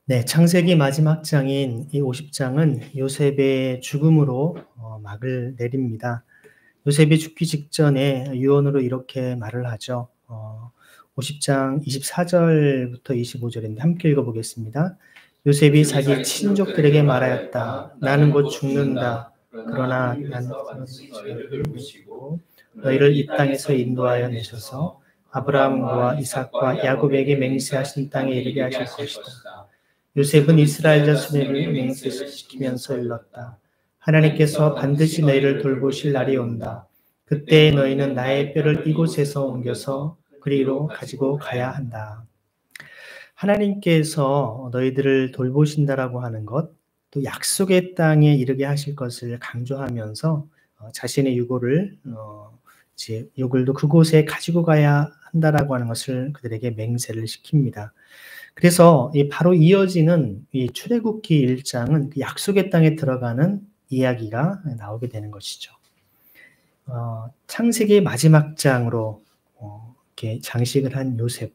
네, 창세기 마지막 장인 이 50장은 요셉의 죽음으로 막을 내립니다. 요셉이 죽기 직전에 유언으로 이렇게 말을 하죠. 50장 24절부터 25절인데 함께 읽어보겠습니다. 요셉이 자기 친족들에게 말하였다. 나는 곧 죽는다. 그러나 난 너희를 보시고 너희를 이 땅에서 인도하여 내셔서 아브라함과 이삭과 야곱에게 맹세하신 땅에 이르게 하실 것이다. 요셉은 이스라엘 자손에게 맹세시키면서 일렀다. 하나님께서 반드시 너희를 돌보실 날이 온다. 그때 너희는 나의 뼈를 이곳에서 옮겨서 그리로 가지고 가야 한다. 하나님께서 너희들을 돌보신다라고 하는 것, 또 약속의 땅에 이르게 하실 것을 강조하면서 자신의 유골도 그곳에 가지고 가야 한다라고 하는 것을 그들에게 맹세를 시킵니다. 그래서 바로 이어지는 이 출애굽기 1장은 그 약속의 땅에 들어가는 이야기가 나오게 되는 것이죠. 창세기 마지막 장으로 이렇게 장식을 한 요셉.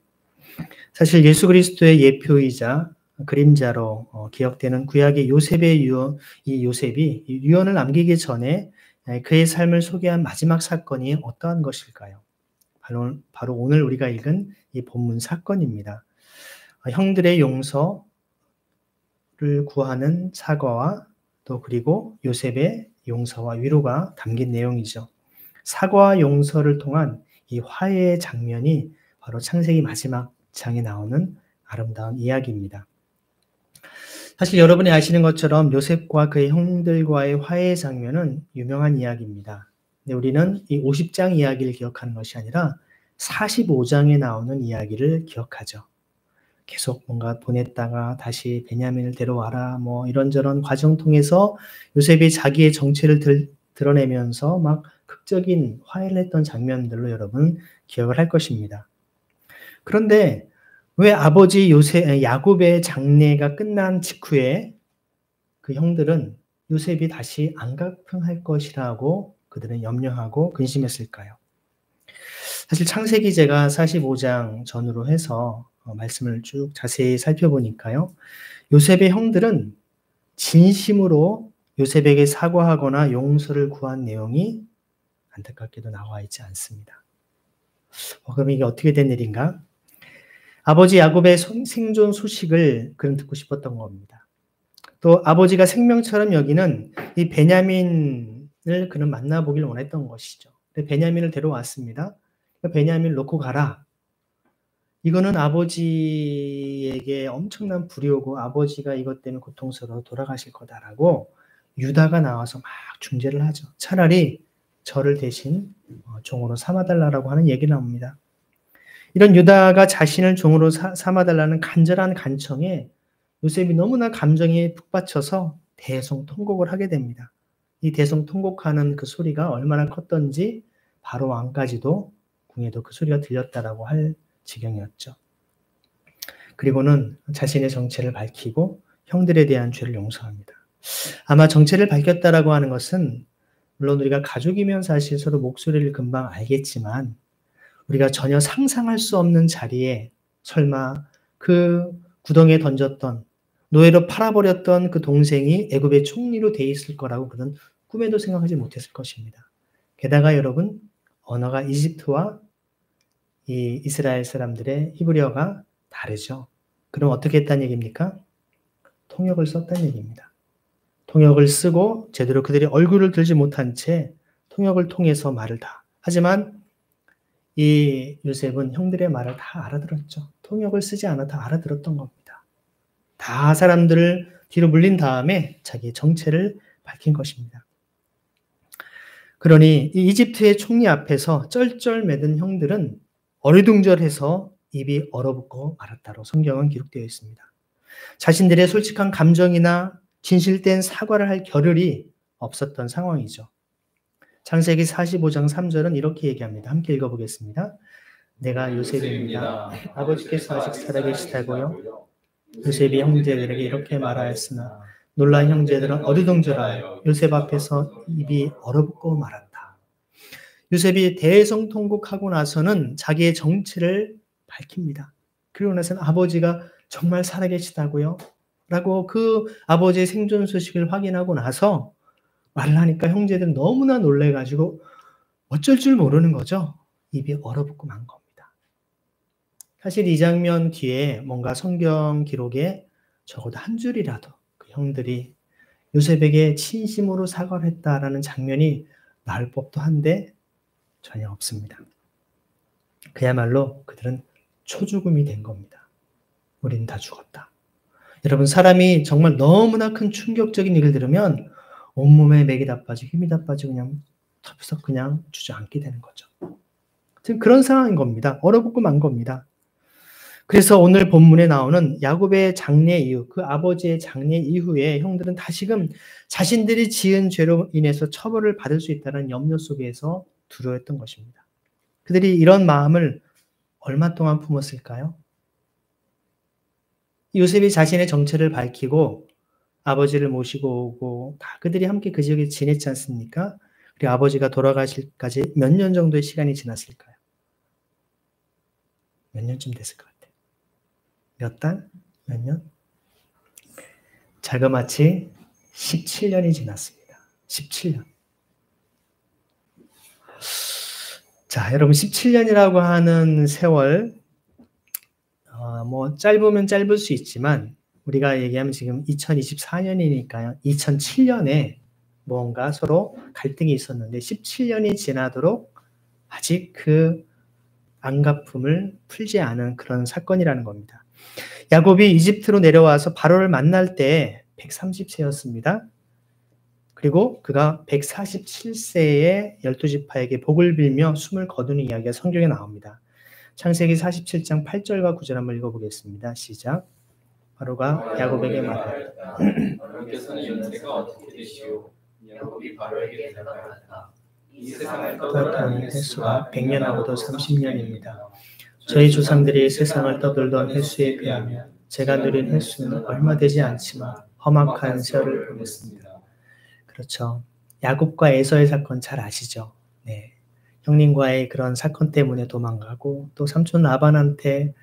사실 예수 그리스도의 예표이자 그림자로 기억되는 구약의 요셉의 이 요셉이 유언을 남기기 전에 그의 삶을 소개한 마지막 사건이 어떠한 것일까요? 바로 오늘 우리가 읽은 이 본문 사건입니다. 형들의 용서를 구하는 사과와 또 그리고 요셉의 용서와 위로가 담긴 내용이죠. 사과와 용서를 통한 이 화해의 장면이 바로 창세기 마지막 장에 나오는 아름다운 이야기입니다. 사실 여러분이 아시는 것처럼 요셉과 그의 형들과의 화해의 장면은 유명한 이야기입니다. 근데 우리는 이 50장 이야기를 기억하는 것이 아니라 45장에 나오는 이야기를 기억하죠. 계속 뭔가 보냈다가 다시 베냐민을 데려와라 이런저런 과정 통해서 요셉이 자기의 정체를 드러내면서 막 극적인 화해를 했던 장면들로 여러분 기억을 할 것입니다. 그런데 왜 아버지 야곱의 장례가 끝난 직후에 그 형들은 요셉이 다시 안갑흥할 것이라고 그들은 염려하고 근심했을까요? 사실 창세기 제가 45장 전후로 해서 말씀을 쭉 자세히 살펴보니까요. 요셉의 형들은 진심으로 요셉에게 사과하거나 용서를 구한 내용이 안타깝게도 나와 있지 않습니다. 그럼 이게 어떻게 된 일인가? 아버지 야곱의 생존 소식을 그는 듣고 싶었던 겁니다. 또 아버지가 생명처럼 여기는 이 베냐민을 그는 만나보길 원했던 것이죠. 베냐민을 데려왔습니다. 베냐민을 놓고 가라. 이거는 아버지에게 엄청난 불효고 아버지가 이것 때문에 고통스러워 돌아가실 거다라고 유다가 나와서 막 중재를 하죠. 차라리 저를 대신 종으로 삼아달라고 하는 얘기 나옵니다. 이런 유다가 자신을 종으로 삼아달라는 간절한 간청에 요셉이 너무나 감정이 북받쳐서 대성통곡을 하게 됩니다. 이 대성통곡하는 그 소리가 얼마나 컸던지 바로 왕까지도 궁에도 그 소리가 들렸다라고 할 지경이었죠. 그리고는 자신의 정체를 밝히고 형들에 대한 죄를 용서합니다. 아마 정체를 밝혔다라고 하는 것은 물론 우리가 가족이면 사실 서로 목소리를 금방 알겠지만 우리가 전혀 상상할 수 없는 자리에 설마 그 구덩이에 던졌던 노예로 팔아버렸던 그 동생이 애굽의 총리로 돼 있을 거라고 그는 꿈에도 생각하지 못했을 것입니다. 게다가 여러분 언어가 이집트와 이 이스라엘 사람들의 히브리어가 다르죠. 그럼 어떻게 했다는 얘기입니까? 통역을 썼다는 얘기입니다. 통역을 쓰고 제대로 그들이 얼굴을 들지 못한 채 통역을 통해서 말을 다. 하지만 이 요셉은 형들의 말을 다 알아들었죠. 통역을 쓰지 않아 다 알아들었던 겁니다. 다 사람들을 뒤로 물린 다음에 자기의 정체를 밝힌 것입니다. 그러니 이 이집트의 총리 앞에서 쩔쩔매던 형들은 어리둥절해서 입이 얼어붙고 말았다로 성경은 기록되어 있습니다. 자신들의 솔직한 감정이나 진실된 사과를 할 겨를이 없었던 상황이죠. 창세기 45장 3절은 이렇게 얘기합니다. 함께 읽어보겠습니다. 내가 요셉입니다. 아버지께서 아직 살아계시다고요? 요셉이 형제들에게 이렇게 말하였으나 놀란 형제들은 어리둥절하여 요셉 앞에서 입이 얼어붙고 말았다. 요셉이 대성통곡하고 나서는 자기의 정체를 밝힙니다. 그리고 나서는 아버지가 정말 살아계시다고요? 라고 그 아버지의 생존 소식을 확인하고 나서 말을 하니까 형제들은 너무나 놀래 가지고 어쩔 줄 모르는 거죠. 입이 얼어붙고 만 겁니다. 사실 이 장면 뒤에 뭔가 성경 기록에 적어도 한 줄이라도 그 형들이 요셉에게 진심으로 사과를 했다라는 장면이 나올 법도 한데 전혀 없습니다. 그야말로 그들은 초죽음이 된 겁니다. 우린 다 죽었다. 여러분, 사람이 정말 너무나 큰 충격적인 얘기를 들으면 온몸에 맥이 다 빠지고 힘이 다 빠지고 그냥 털썩 그냥 주저앉게 되는 거죠. 지금 그런 상황인 겁니다. 얼어붙고 만 겁니다. 그래서 오늘 본문에 나오는 야곱의 장례 이후, 그 아버지의 장례 이후에 형들은 다시금 자신들이 지은 죄로 인해서 처벌을 받을 수 있다는 염려 속에서 두려워했던 것입니다. 그들이 이런 마음을 얼마 동안 품었을까요? 요셉이 자신의 정체를 밝히고 아버지를 모시고 오고 다 그들이 함께 그 지역에 지냈지 않습니까? 그리고 아버지가 돌아가실까지 몇 년 정도의 시간이 지났을까요? 몇 년쯤 됐을 것 같아요. 몇 달? 몇 년? 자그마치 17년이 지났습니다. 17년. 자, 여러분 17년이라고 하는 세월, 뭐 짧으면 짧을 수 있지만 우리가 얘기하면 지금 2024년이니까요. 2007년에 뭔가 서로 갈등이 있었는데 17년이 지나도록 아직 그 안갚음을 풀지 않은 그런 사건이라는 겁니다. 야곱이 이집트로 내려와서 바로를 만날 때 130세였습니다. 그리고 그가 147세에 12지파에게 복을 빌며 숨을 거두는 이야기가 성경에 나옵니다. 창세기 47장 8절과 9절 한번 읽어보겠습니다. 시작. 바로가 야곱에게 말하였다. 여러분께서는 연세가 어떻게 되시오? 야곱이 바로에게 대답하였다. 이 세상을 떠돌던 횟수가 100년하고도 30년입니다. 저희 조상들이 세상을 떠돌던 횟수에 비하면 제가 누린 횟수는 얼마 되지 않지만 험악한 세월을 보냈습니다. 그렇죠. 야곱과 에서의 사건 잘 아시죠? 네. 형님과의 그런 사건 때문에 도망가고 또 삼촌 라반한테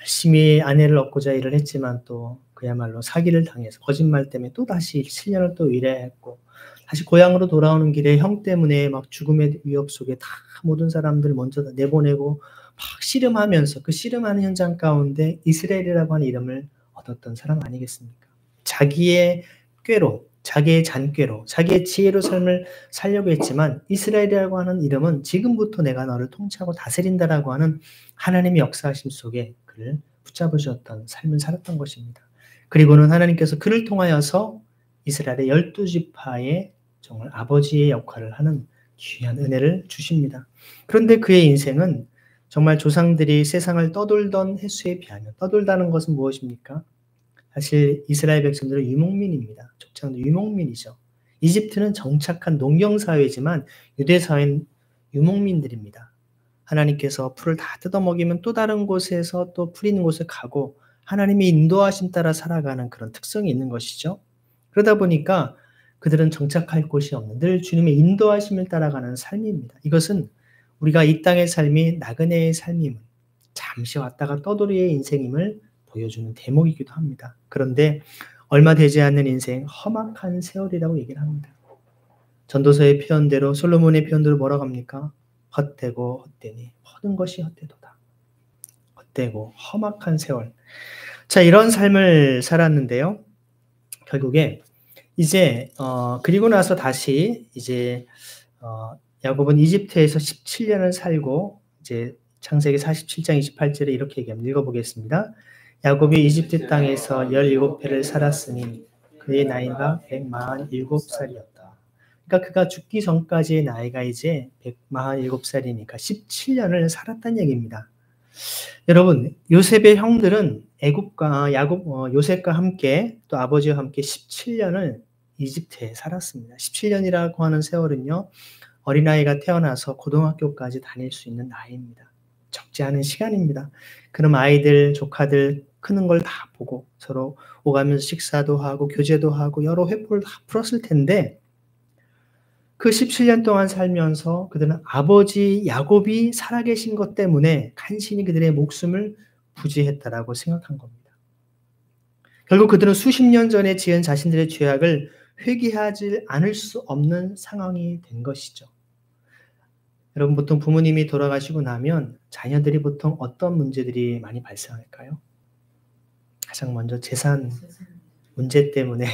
열심히 아내를 얻고자 일을 했지만 또 그야말로 사기를 당해서 거짓말 때문에 또 다시 7년을 또 일했고 다시 고향으로 돌아오는 길에 형 때문에 막 죽음의 위협 속에 다 모든 사람들 먼저 내보내고 막 씨름하면서 그 씨름하는 현장 가운데 이스라엘이라고 하는 이름을 얻었던 사람 아니겠습니까? 자기의 꾀로, 자기의 잔꾀로, 자기의 지혜로 삶을 살려고 했지만 이스라엘이라고 하는 이름은 지금부터 내가 너를 통치하고 다스린다라고 하는 하나님의 역사하심 속에 그를 붙잡으셨던 삶을 살았던 것입니다. 그리고는 하나님께서 그를 통하여서 이스라엘의 12지파의 정말 아버지의 역할을 하는 귀한 은혜를 주십니다. 그런데 그의 인생은 정말 조상들이 세상을 떠돌던 횟수에 비하면, 떠돌다는 것은 무엇입니까? 사실 이스라엘 백성들은 유목민입니다. 족장도 유목민이죠. 이집트는 정착한 농경사회지만 유대사회는 유목민들입니다. 하나님께서 풀을 다 뜯어먹이면 또 다른 곳에서 또 풀 있는 곳에 가고 하나님의 인도하심 따라 살아가는 그런 특성이 있는 것이죠. 그러다 보니까 그들은 정착할 곳이 없는 늘 주님의 인도하심을 따라가는 삶입니다. 이것은 우리가 이 땅의 삶이 나그네의 삶임을 잠시 왔다가 떠돌이의 인생임을 보여주는 대목이기도 합니다. 그런데 얼마 되지 않는 인생 험악한 세월이라고 얘기를 합니다. 전도서의 표현대로 솔로몬의 표현대로 뭐라고 합니까? 헛되고 헛되니 모든 것이 헛되도다. 헛되고 험악한 세월. 자, 이런 삶을 살았는데요. 결국에 이제 그리고 나서 다시 이제 야곱은 이집트에서 17년을 살고 이제 창세기 47장 28절에 이렇게 얘기합니다. 읽어보겠습니다. 야곱이 이집트 땅에서 17해를 살았으니 그의 나이가 147살이었다. 그러니까 그가 죽기 전까지의 나이가 이제 147살이니까 17년을 살았다는 얘기입니다. 여러분, 요셉의 형들은 요셉과 함께 또 아버지와 함께 17년을 이집트에 살았습니다. 17년이라고 하는 세월은요, 어린아이가 태어나서 고등학교까지 다닐 수 있는 나이입니다. 적지 않은 시간입니다. 그럼 아이들, 조카들 크는 걸 다 보고 서로 오가면서 식사도 하고 교제도 하고 여러 회포를 다 풀었을 텐데 그 17년 동안 살면서 그들은 아버지 야곱이 살아계신 것 때문에 간신히 그들의 목숨을 부지했다라고 생각한 겁니다. 결국 그들은 수십 년 전에 지은 자신들의 죄악을 회개하지 않을 수 없는 상황이 된 것이죠. 여러분, 보통 부모님이 돌아가시고 나면 자녀들이 보통 어떤 문제들이 많이 발생할까요? 가장 먼저 재산 문제 때문에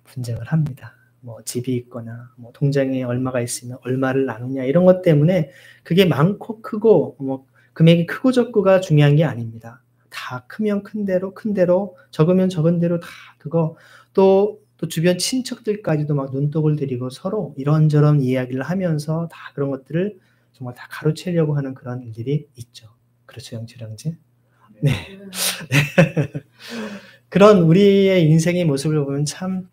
분쟁을 합니다. 뭐 집이 있거나 뭐 통장에 얼마가 있으면 얼마를 나누냐 이런 것 때문에 그게 많고 크고 뭐 금액이 크고 적고가 중요한 게 아닙니다. 다 크면 큰 대로 적으면 적은 대로 다 그거 또 주변 친척들까지도 막 눈독을 들이고 서로 이런저런 이야기를 하면서 다 그런 것들을 정말 다 가로채려고 하는 그런 일들이 있죠. 그렇죠, 영철형제? 네. 그런 우리의 인생의 모습을 보면 참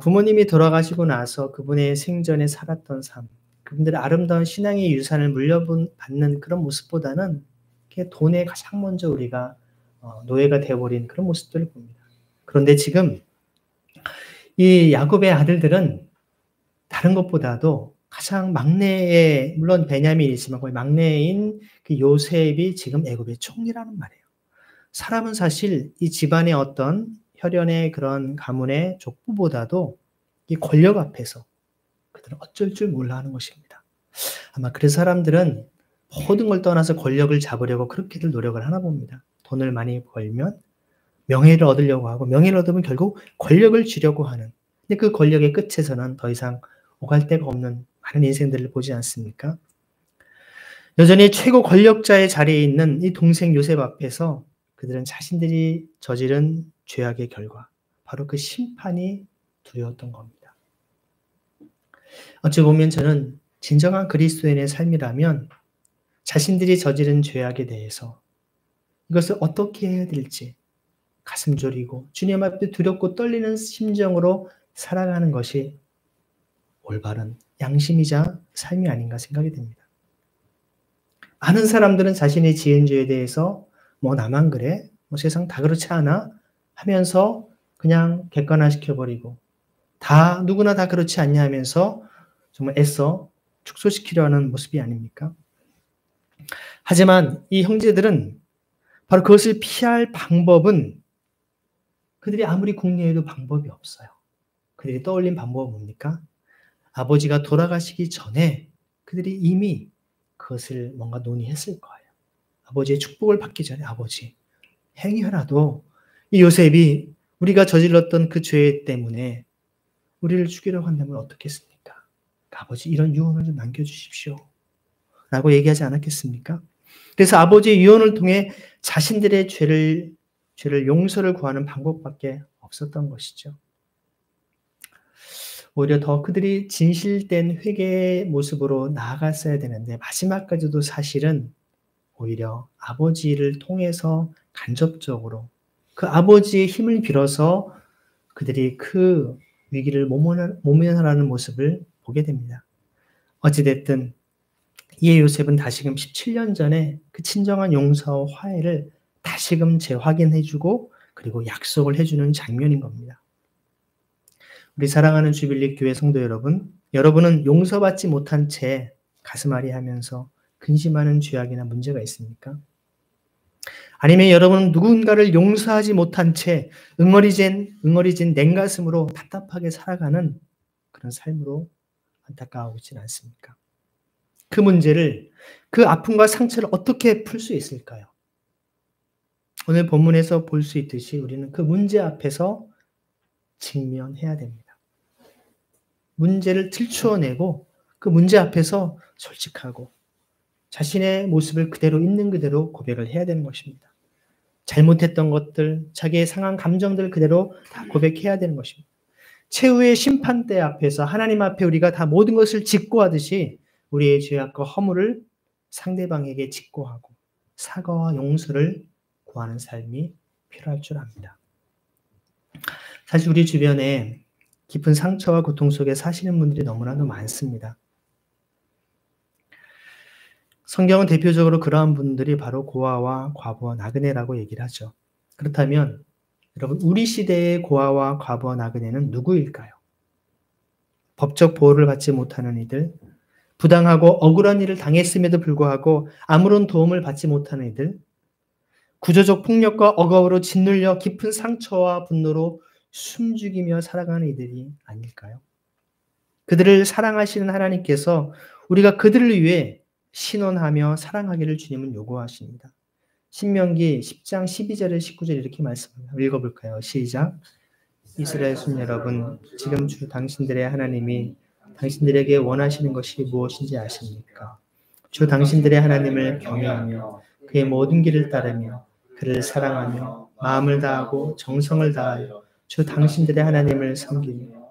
부모님이 돌아가시고 나서 그분의 생전에 살았던 삶, 그분들의 아름다운 신앙의 유산을 물려받는 그런 모습보다는 돈에 가장 먼저 우리가 노예가 되어버린 그런 모습들을 봅니다. 그런데 지금 이 야곱의 아들들은 다른 것보다도 가장 막내의, 물론 베냐민이지만 거의 막내인 그 요셉이 지금 애굽의 총리라는 말이에요. 사람은 사실 이 집안의 어떤 혈연의 그런 가문의 족보보다도 이 권력 앞에서 그들은 어쩔 줄 몰라 하는 것입니다. 아마 그래서 사람들은 모든 걸 떠나서 권력을 잡으려고 그렇게들 노력을 하나 봅니다. 돈을 많이 벌면 명예를 얻으려고 하고 명예를 얻으면 결국 권력을 쥐려고 하는, 근데 그 권력의 끝에서는 더 이상 오갈 데가 없는 많은 인생들을 보지 않습니까? 여전히 최고 권력자의 자리에 있는 이 동생 요셉 앞에서 그들은 자신들이 저지른 죄악의 결과, 바로 그 심판이 두려웠던 겁니다. 어찌 보면 저는 진정한 그리스도인의 삶이라면 자신들이 저지른 죄악에 대해서 이것을 어떻게 해야 될지 가슴 졸이고 주님 앞에 두렵고 떨리는 심정으로 살아가는 것이 올바른 양심이자 삶이 아닌가 생각이 됩니다. 많은 사람들은 자신이 지은 죄에 대해서 뭐 나만 그래? 뭐 세상 다 그렇지 않아? 하면서 그냥 객관화시켜버리고 다 누구나 다 그렇지 않냐 하면서 정말 애써 축소시키려 하는 모습이 아닙니까? 하지만 이 형제들은 바로 그것을 피할 방법은 그들이 아무리 궁리해도 방법이 없어요. 그들이 떠올린 방법은 뭡니까? 아버지가 돌아가시기 전에 그들이 이미 그것을 뭔가 논의했을 거예요. 아버지의 축복을 받기 전에 아버지, 행여라도 이 요셉이 우리가 저질렀던 그 죄 때문에 우리를 죽이려고 한다면 어떻겠습니까? 아버지 이런 유언을 좀 남겨주십시오. 라고 얘기하지 않았겠습니까? 그래서 아버지의 유언을 통해 자신들의 죄를 용서를 구하는 방법밖에 없었던 것이죠. 오히려 더 그들이 진실된 회개의 모습으로 나아갔어야 되는데 마지막까지도 사실은 오히려 아버지를 통해서 간접적으로 그 아버지의 힘을 빌어서 그들이 그 위기를 모면하라는 모습을 보게 됩니다. 어찌됐든 이에 요셉은 다시금 17년 전에 그 친정한 용서와 화해를 다시금 재확인해주고 그리고 약속을 해주는 장면인 겁니다. 우리 사랑하는 주빌리 교회 성도 여러분, 여러분은 용서받지 못한 채 가슴앓이 하면서 근심하는 죄악이나 문제가 있습니까? 아니면 여러분은 누군가를 용서하지 못한 채 응어리진 냉가슴으로 답답하게 살아가는 그런 삶으로 안타까워하고 있지는 않습니까? 그 문제를, 그 아픔과 상처를 어떻게 풀 수 있을까요? 오늘 본문에서 볼 수 있듯이 우리는 그 문제 앞에서 직면해야 됩니다. 문제를 들추어내고 그 문제 앞에서 솔직하고 자신의 모습을 그대로 있는 그대로 고백을 해야 되는 것입니다. 잘못했던 것들, 자기의 상한 감정들을 그대로 다 고백해야 되는 것입니다. 최후의 심판대 앞에서 하나님 앞에 우리가 다 모든 것을 직고하듯이 우리의 죄악과 허물을 상대방에게 직고하고 사과와 용서를 구하는 삶이 필요할 줄 압니다. 사실 우리 주변에 깊은 상처와 고통 속에 사시는 분들이 너무나도 많습니다. 성경은 대표적으로 그러한 분들이 바로 고아와 과부와 나그네라고 얘기를 하죠. 그렇다면 여러분, 우리 시대의 고아와 과부와 나그네는 누구일까요? 법적 보호를 받지 못하는 이들, 부당하고 억울한 일을 당했음에도 불구하고 아무런 도움을 받지 못하는 이들, 구조적 폭력과 억압으로 짓눌려 깊은 상처와 분노로 숨죽이며 살아가는 이들이 아닐까요? 그들을 사랑하시는 하나님께서 우리가 그들을 위해 신원하며 사랑하기를 주님은 요구하십니다. 신명기 10장 12절에 19절 이렇게 말씀합니다. 읽어볼까요? 시작. 이스라엘 손 여러분, 지금 주 당신들의 하나님이 당신들에게 원하시는 것이 무엇인지 아십니까? 주 당신들의 하나님을 경외하며 그의 모든 길을 따르며 그를 사랑하며 마음을 다하고 정성을 다하여 주 당신들의 하나님을 섬기며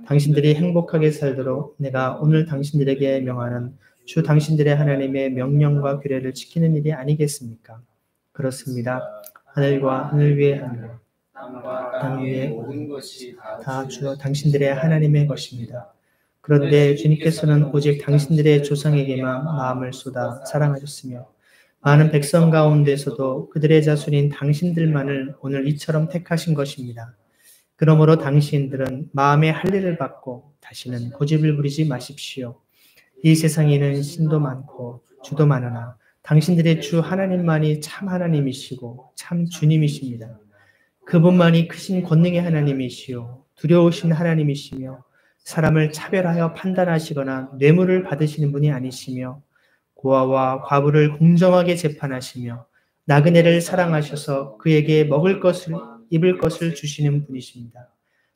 당신들이 행복하게 살도록 내가 오늘 당신들에게 명하는 주 당신들의 하나님의 명령과 규례를 지키는 일이 아니겠습니까? 그렇습니다. 하늘과 하늘 위의 하늘, 땅 위의 모든 것이 다 주 당신들의 하나님의 것입니다. 그런데 주님께서는 오직 당신들의 조상에게만 마음을 쏟아 사랑하셨으며 많은 백성 가운데서도 그들의 자손인 당신들만을 오늘 이처럼 택하신 것입니다. 그러므로 당신들은 마음의 할례를 받고 다시는 고집을 부리지 마십시오. 이 세상에는 신도 많고 주도 많으나 당신들의 주 하나님만이 참 하나님이시고 참 주님이십니다. 그분만이 크신 권능의 하나님이시요 두려우신 하나님이시며 사람을 차별하여 판단하시거나 뇌물을 받으시는 분이 아니시며 고아와 과부를 공정하게 재판하시며 나그네를 사랑하셔서 그에게 먹을 것을 입을 것을 주시는 분이십니다.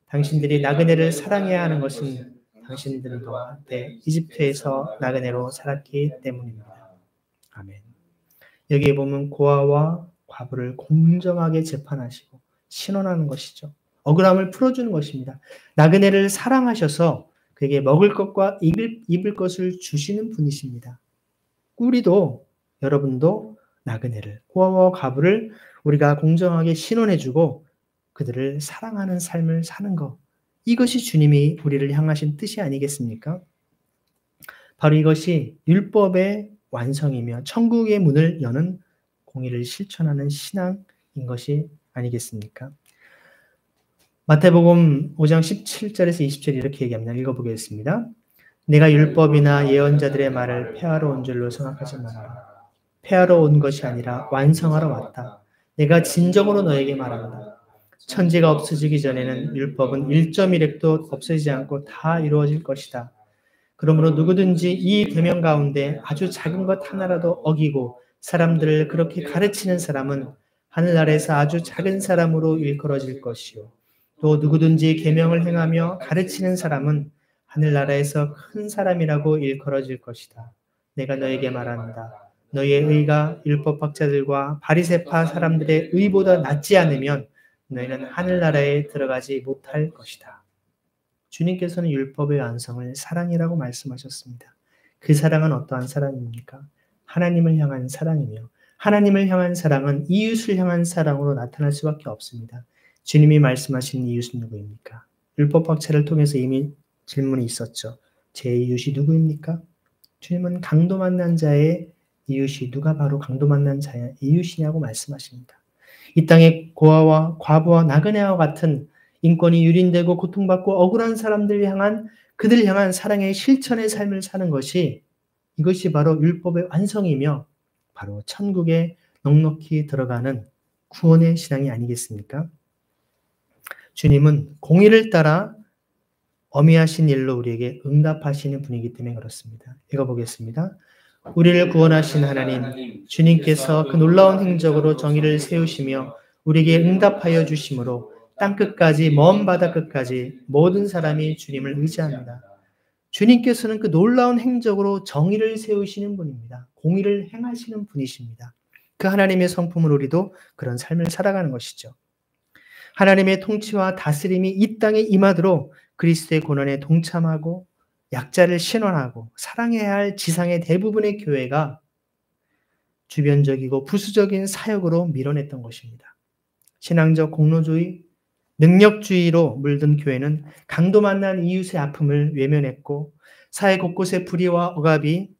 당신들이 나그네를 사랑해야 하는 것은 당신들과 한때 이집트에서 나그네로 살았기 때문입니다. 아멘. 여기에 보면 고아와 과부를 공정하게 재판하시고 신원하는 것이죠. 억울함을 풀어주는 것입니다. 나그네를 사랑하셔서 그에게 먹을 것과 입을 것을 주시는 분이십니다. 우리도 여러분도 나그네를 고아와 과부를 우리가 공정하게 신원해주고 그들을 사랑하는 삶을 사는 것, 이것이 주님이 우리를 향하신 뜻이 아니겠습니까? 바로 이것이 율법의 완성이며 천국의 문을 여는 공의를 실천하는 신앙인 것이 아니겠습니까? 마태복음 5장 17절에서 20절 이렇게 얘기합니다. 읽어보겠습니다. 내가 율법이나 예언자들의 말을 폐하러 온 줄로 생각하지 말아라. 폐하러 온 것이 아니라 완성하러 왔다. 내가 진정으로 너에게 말한다. 천지가 없어지기 전에는 율법은 1.1획도 없어지지 않고 다 이루어질 것이다. 그러므로 누구든지 이 계명 가운데 아주 작은 것 하나라도 어기고 사람들을 그렇게 가르치는 사람은 하늘나라에서 아주 작은 사람으로 일컬어질 것이요. 또 누구든지 계명을 행하며 가르치는 사람은 하늘나라에서 큰 사람이라고 일컬어질 것이다. 내가 너에게 말한다. 너희의 의가 율법학자들과 바리새파 사람들의 의보다 낫지 않으면 너희는 하늘나라에 들어가지 못할 것이다. 주님께서는 율법의 완성을 사랑이라고 말씀하셨습니다. 그 사랑은 어떠한 사랑입니까? 하나님을 향한 사랑이며 하나님을 향한 사랑은 이웃을 향한 사랑으로 나타날 수밖에 없습니다. 주님이 말씀하신 이웃은 누구입니까? 율법학자를 통해서 이미 질문이 있었죠. 제 이웃이 누구입니까? 주님은 강도 만난 자의 이웃이 누가 바로 강도 만난 자의 이웃이냐고 말씀하십니다. 이 땅의 고아와 과부와 나그네와 같은 인권이 유린되고 고통받고 억울한 사람들을 향한 그들을 향한 사랑의 실천의 삶을 사는 것이 이것이 바로 율법의 완성이며 바로 천국에 넉넉히 들어가는 구원의 신앙이 아니겠습니까? 주님은 공의를 따라 어미하신 일로 우리에게 응답하시는 분이기 때문에 그렇습니다. 읽어보겠습니다. 우리를 구원하신 하나님, 주님께서 그 놀라운 행적으로 정의를 세우시며 우리에게 응답하여 주심으로 땅끝까지 먼 바다 끝까지 모든 사람이 주님을 의지합니다. 주님께서는 그 놀라운 행적으로 정의를 세우시는 분입니다. 공의를 행하시는 분이십니다. 그 하나님의 성품을 우리도 그런 삶을 살아가는 것이죠. 하나님의 통치와 다스림이 이 땅에 임하도록 그리스도의 고난에 동참하고 약자를 신원하고 사랑해야 할 지상의 대부분의 교회가 주변적이고 부수적인 사역으로 밀어냈던 것입니다. 신앙적 공로주의, 능력주의로 물든 교회는 강도 만난 이웃의 아픔을 외면했고 사회 곳곳의 불의와 억압이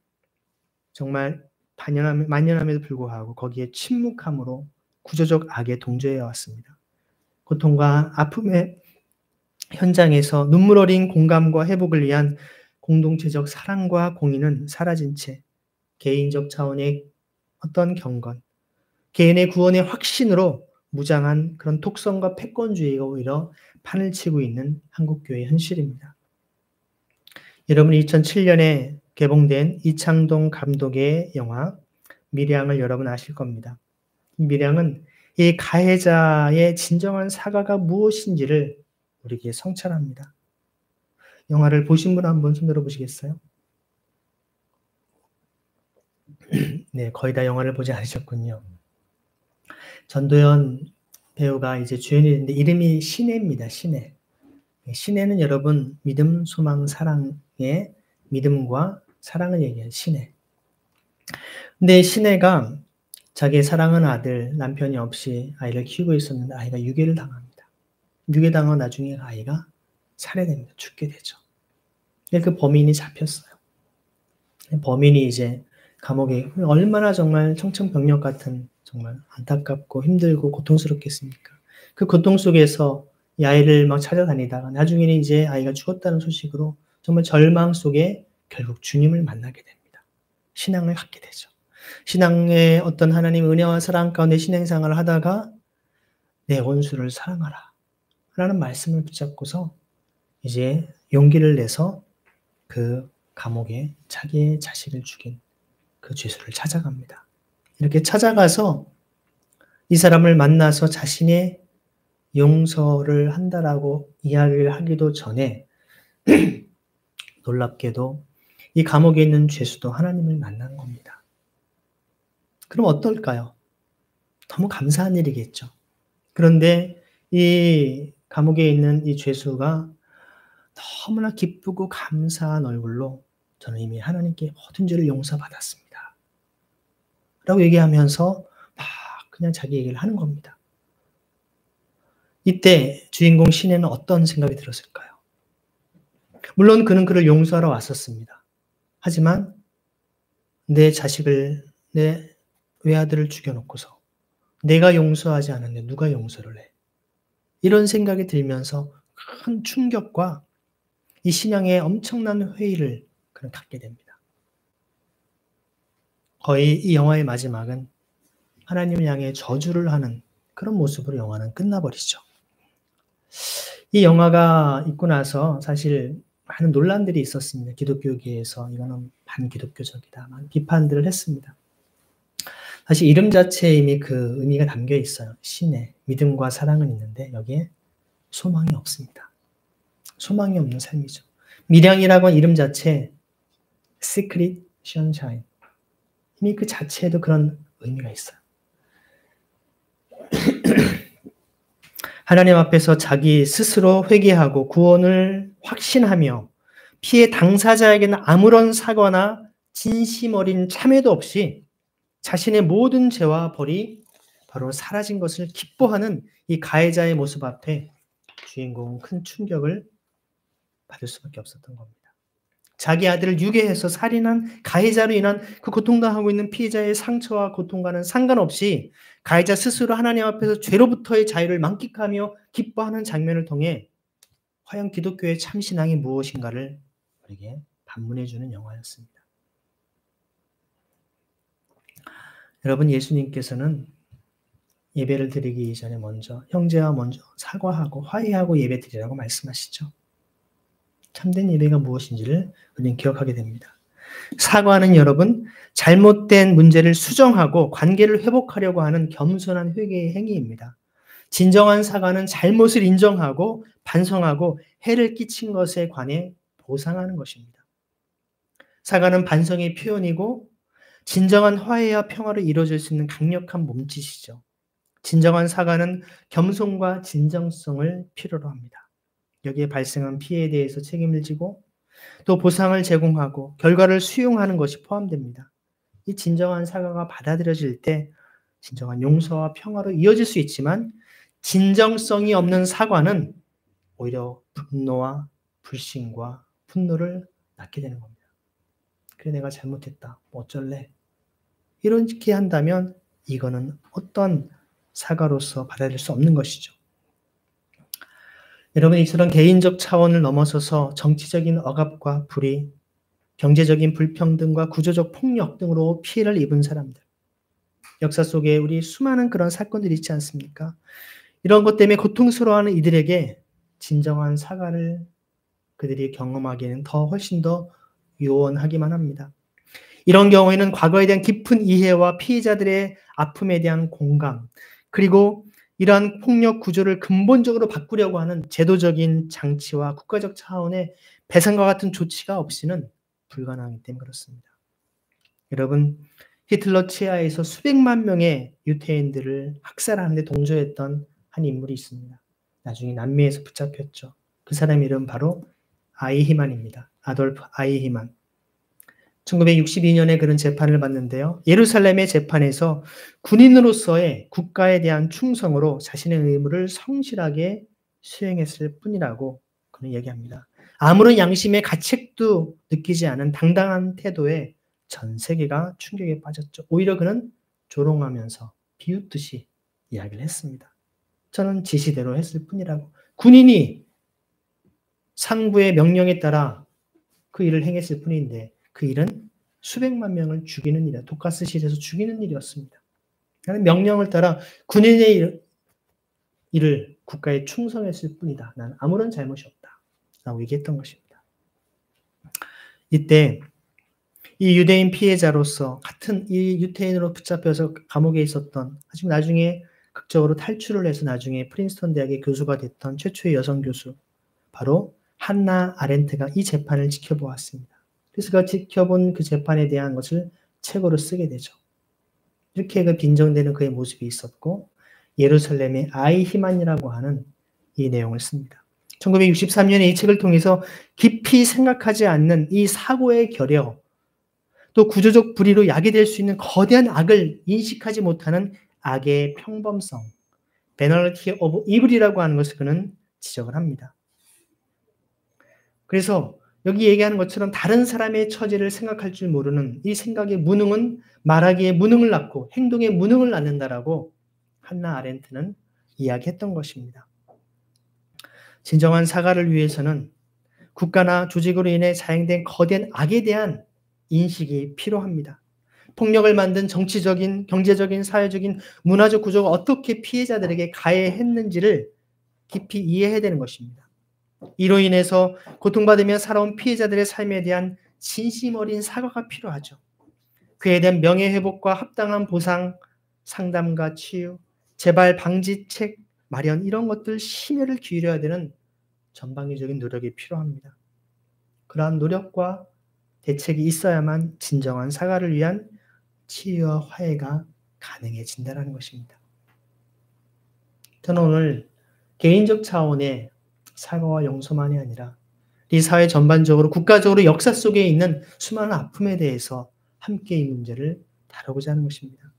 정말 만연함에도 불구하고 거기에 침묵함으로 구조적 악에 동조해 왔습니다. 고통과 아픔의 현장에서 눈물 어린 공감과 회복을 위한 공동체적 사랑과 공의는 사라진 채 개인적 차원의 어떤 경건, 개인의 구원의 확신으로 무장한 그런 독선과 패권주의가 오히려 판을 치고 있는 한국교회의 현실입니다. 여러분 2007년에 개봉된 이창동 감독의 영화 밀양을 여러분 아실 겁니다. 이 밀양은 이 가해자의 진정한 사과가 무엇인지를 우리에게 성찰합니다. 영화를 보신 분 한번 손 들어보시겠어요? 네, 거의 다 영화를 보지 않으셨군요. 전도연 배우가 이제 주연이 됐는데 이름이 신혜입니다. 신혜. 신혜는 여러분 믿음, 소망, 사랑의 믿음과 사랑을 얘기하는 신혜. 근데 신혜가 자기의 사랑하는 아들, 남편이 없이 아이를 키우고 있었는데 아이가 유괴를 당합니다. 유괴당하고 나중에 아이가 살해됩니다. 죽게 되죠. 그 범인이 잡혔어요. 범인이 이제 감옥에 얼마나 정말 청천벽력 같은 정말 안타깝고 힘들고 고통스럽겠습니까? 그 고통 속에서 이 아이를 막 찾아다니다가 나중에는 이제 아이가 죽었다는 소식으로 정말 절망 속에 결국 주님을 만나게 됩니다. 신앙을 갖게 되죠. 신앙의 어떤 하나님의 은혜와 사랑 가운데 신앙생활을 하다가 내 원수를 사랑하라 라는 말씀을 붙잡고서 이제 용기를 내서 그 감옥에 자기의 자식을 죽인 그 죄수를 찾아갑니다. 이렇게 찾아가서 이 사람을 만나서 자신의 용서를 한다라고 이야기를 하기도 전에 놀랍게도 이 감옥에 있는 죄수도 하나님을 만난 겁니다. 그럼 어떨까요? 너무 감사한 일이겠죠. 그런데 이 감옥에 있는 이 죄수가 너무나 기쁘고 감사한 얼굴로 저는 이미 하나님께 모든 죄를 용서받았습니다. 라고 얘기하면서 막 그냥 자기 얘기를 하는 겁니다. 이때 주인공 신혜는 어떤 생각이 들었을까요? 물론 그는 그를 용서하러 왔었습니다. 하지만 내 자식을, 내 외아들을 죽여놓고서 내가 용서하지 않았는데 누가 용서를 해? 이런 생각이 들면서 큰 충격과 이 신앙의 엄청난 회의를 그는 갖게 됩니다. 거의 이 영화의 마지막은 하나님을 향해 저주를 하는 그런 모습으로 영화는 끝나버리죠. 이 영화가 있고 나서 사실 많은 논란들이 있었습니다. 기독교계에서 이거는 반기독교적이다. 비판들을 했습니다. 사실 이름 자체에 이미 그 의미가 담겨 있어요. 신의 믿음과 사랑은 있는데 여기에 소망이 없습니다. 소망이 없는 삶이죠. 밀양이라고 하는 이름 자체 Secret Sunshine 이미 그 자체에도 그런 의미가 있어요. 하나님 앞에서 자기 스스로 회개하고 구원을 확신하며 피해 당사자에게는 아무런 사과나 진심 어린 참회도 없이 자신의 모든 죄와 벌이 바로 사라진 것을 기뻐하는 이 가해자의 모습 앞에 주인공은 큰 충격을 받을 수밖에 없었던 겁니다. 자기 아들을 유괴해서 살인한 가해자로 인한 그 고통당하고 있는 피해자의 상처와 고통과는 상관없이 가해자 스스로 하나님 앞에서 죄로부터의 자유를 만끽하며 기뻐하는 장면을 통해 과연 기독교의 참신앙이 무엇인가를 우리에게 반문해 주는 영화였습니다. 여러분, 예수님께서는 예배를 드리기 이전에 먼저 형제와 먼저 사과하고 화해하고 예배 드리라고 말씀하시죠. 참된 예배가 무엇인지를 우리는 기억하게 됩니다. 사과는 여러분, 잘못된 문제를 수정하고 관계를 회복하려고 하는 겸손한 회개의 행위입니다. 진정한 사과는 잘못을 인정하고 반성하고 해를 끼친 것에 관해 보상하는 것입니다. 사과는 반성의 표현이고 진정한 화해와 평화로 이루어질 수 있는 강력한 몸짓이죠. 진정한 사과는 겸손과 진정성을 필요로 합니다. 여기에 발생한 피해에 대해서 책임을 지고 또 보상을 제공하고 결과를 수용하는 것이 포함됩니다. 이 진정한 사과가 받아들여질 때 진정한 용서와 평화로 이어질 수 있지만 진정성이 없는 사과는 오히려 분노와 불신과 분노를 낳게 되는 겁니다. 그래 내가 잘못했다. 뭐 어쩔래? 이렇게 한다면 이거는 어떤 사과로서 받아들일 수 없는 것이죠. 여러분, 이처럼 개인적 차원을 넘어서서 정치적인 억압과 불의, 경제적인 불평등과 구조적 폭력 등으로 피해를 입은 사람들, 역사 속에 우리 수많은 그런 사건들이 있지 않습니까? 이런 것 때문에 고통스러워하는 이들에게 진정한 사과를 그들이 경험하기에는 훨씬 더 요원하기만 합니다. 이런 경우에는 과거에 대한 깊은 이해와 피해자들의 아픔에 대한 공감, 그리고 이러한 폭력 구조를 근본적으로 바꾸려고 하는 제도적인 장치와 국가적 차원의 배상과 같은 조치가 없이는 불가능하기 때문에 그렇습니다. 여러분, 히틀러 치하에서 수백만 명의 유태인들을 학살하는 데 동조했던 한 인물이 있습니다. 나중에 남미에서 붙잡혔죠. 그 사람 이름 바로 아이히만입니다. 아돌프 아이히만. 1962년에 그런 재판을 받는데요. 예루살렘의 재판에서 군인으로서의 국가에 대한 충성으로 자신의 의무를 성실하게 수행했을 뿐이라고 그는 얘기합니다. 아무런 양심의 가책도 느끼지 않은 당당한 태도에 전 세계가 충격에 빠졌죠. 오히려 그는 조롱하면서 비웃듯이 이야기를 했습니다. 저는 지시대로 했을 뿐이라고. 군인이 상부의 명령에 따라 그 일을 행했을 뿐인데 그 일은 수백만 명을 죽이는 일이야. 독가스실에서 죽이는 일이었습니다. 나는 명령을 따라 군인의 일을 국가에 충성했을 뿐이다. 나는 아무런 잘못이 없다. 라고 얘기했던 것입니다. 이때 이 유대인 피해자로서 같은 이 유태인으로 붙잡혀서 감옥에 있었던, 하지만 나중에 극적으로 탈출을 해서 나중에 프린스턴 대학의 교수가 됐던 최초의 여성 교수, 바로 한나 아렌트가 이 재판을 지켜보았습니다. 그래서 그 지켜본 그 재판에 대한 것을 책으로 쓰게 되죠. 이렇게 그 빈정되는 그의 모습이 있었고, 예루살렘의 아이히만이라고 하는 이 내용을 씁니다. 1963년에 이 책을 통해서 깊이 생각하지 않는 이 사고의 결여, 또 구조적 불의로 야기될 수 있는 거대한 악을 인식하지 못하는 악의 평범성, Banality of Evil이라고 하는 것을 그는 지적을 합니다. 그래서 여기 얘기하는 것처럼 다른 사람의 처지를 생각할 줄 모르는 이 생각의 무능은 말하기에 무능을 낳고 행동에 무능을 낳는다라고 한나 아렌트는 이야기했던 것입니다. 진정한 사과를 위해서는 국가나 조직으로 인해 자행된 거대한 악에 대한 인식이 필요합니다. 폭력을 만든 정치적인, 경제적인, 사회적인, 문화적 구조가 어떻게 피해자들에게 가해했는지를 깊이 이해해야 되는 것입니다. 이로 인해서 고통받으며 살아온 피해자들의 삶에 대한 진심 어린 사과가 필요하죠. 그에 대한 명예회복과 합당한 보상, 상담과 치유, 재발 방지책 마련, 이런 것들 심혈을 기울여야 되는 전방위적인 노력이 필요합니다. 그러한 노력과 대책이 있어야만 진정한 사과를 위한 치유와 화해가 가능해진다는 것입니다. 저는 오늘 개인적 차원의 사과와 용서만이 아니라 이 사회 전반적으로 국가적으로 역사 속에 있는 수많은 아픔에 대해서 함께 이 문제를 다루고자 하는 것입니다.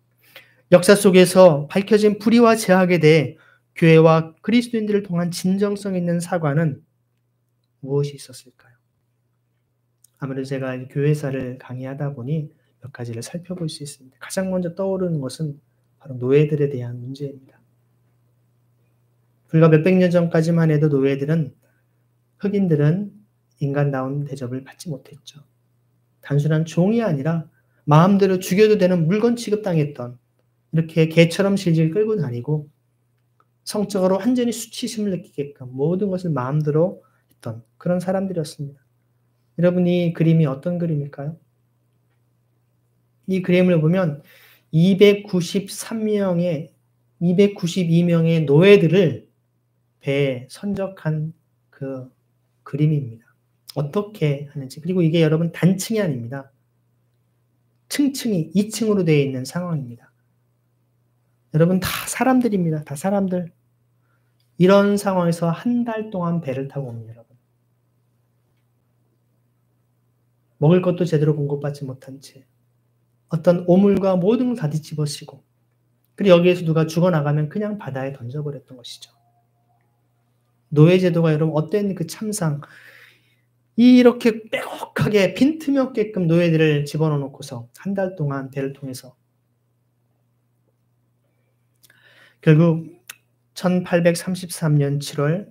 역사 속에서 밝혀진 불의와 제약에 대해 교회와 그리스도인들을 통한 진정성 있는 사과는 무엇이 있었을까요? 아무래도 제가 교회사를 강의하다 보니 몇 가지를 살펴볼 수 있습니다. 가장 먼저 떠오르는 것은 바로 노예들에 대한 문제입니다. 불과 몇백 년 전까지만 해도 노예들은, 흑인들은 인간다운 대접을 받지 못했죠. 단순한 종이 아니라 마음대로 죽여도 되는 물건 취급당했던, 이렇게 개처럼 질질 끌고 다니고 성적으로 완전히 수치심을 느끼게끔 모든 것을 마음대로 했던 그런 사람들이었습니다. 여러분, 이 그림이 어떤 그림일까요? 이 그림을 보면 292명의 노예들을 배에 선적한 그 그림입니다. 어떻게 하는지. 그리고 이게 여러분 단층이 아닙니다. 층층이 2층으로 되어 있는 상황입니다. 여러분 다 사람들입니다. 다 사람들. 이런 상황에서 한 달 동안 배를 타고 옵니다. 여러분. 먹을 것도 제대로 공급받지 못한 채 어떤 오물과 모든 걸 다 뒤집어쓰고, 그리고 여기에서 누가 죽어나가면 그냥 바다에 던져버렸던 것이죠. 노예제도가 여러분 어땠는 그 참상, 이렇게 빼곡하게 빈틈이 없게끔 노예들을 집어넣어 놓고서 한 달 동안 배를 통해서 결국 1833년 7월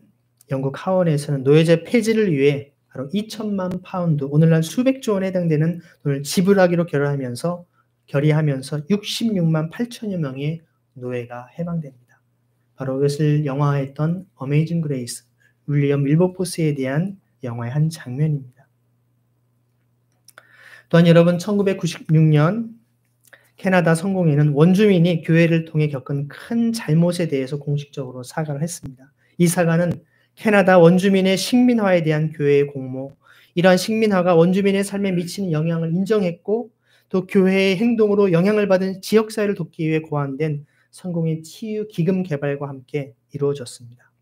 영국 하원에서는 노예제 폐지를 위해 바로 2천만 파운드, 오늘날 수백조 원에 해당되는 돈을 지불하기로 결의하면서 결의하면서 66만 8천여 명의 노예가 해방됩니다. 바로 이것을 영화화했던 어메이징 그레이스, 윌리엄 윌버포스에 대한 영화의 한 장면입니다. 또한 여러분 1996년 캐나다 성공회는 원주민이 교회를 통해 겪은 큰 잘못에 대해서 공식적으로 사과를 했습니다. 이 사과는 캐나다 원주민의 식민화에 대한 교회의 공모, 이러한 식민화가 원주민의 삶에 미치는 영향을 인정했고 또 교회의 행동으로 영향을 받은 지역사회를 돕기 위해 고안된 성공의 치유 기금 개발과 함께 이루어졌습니다.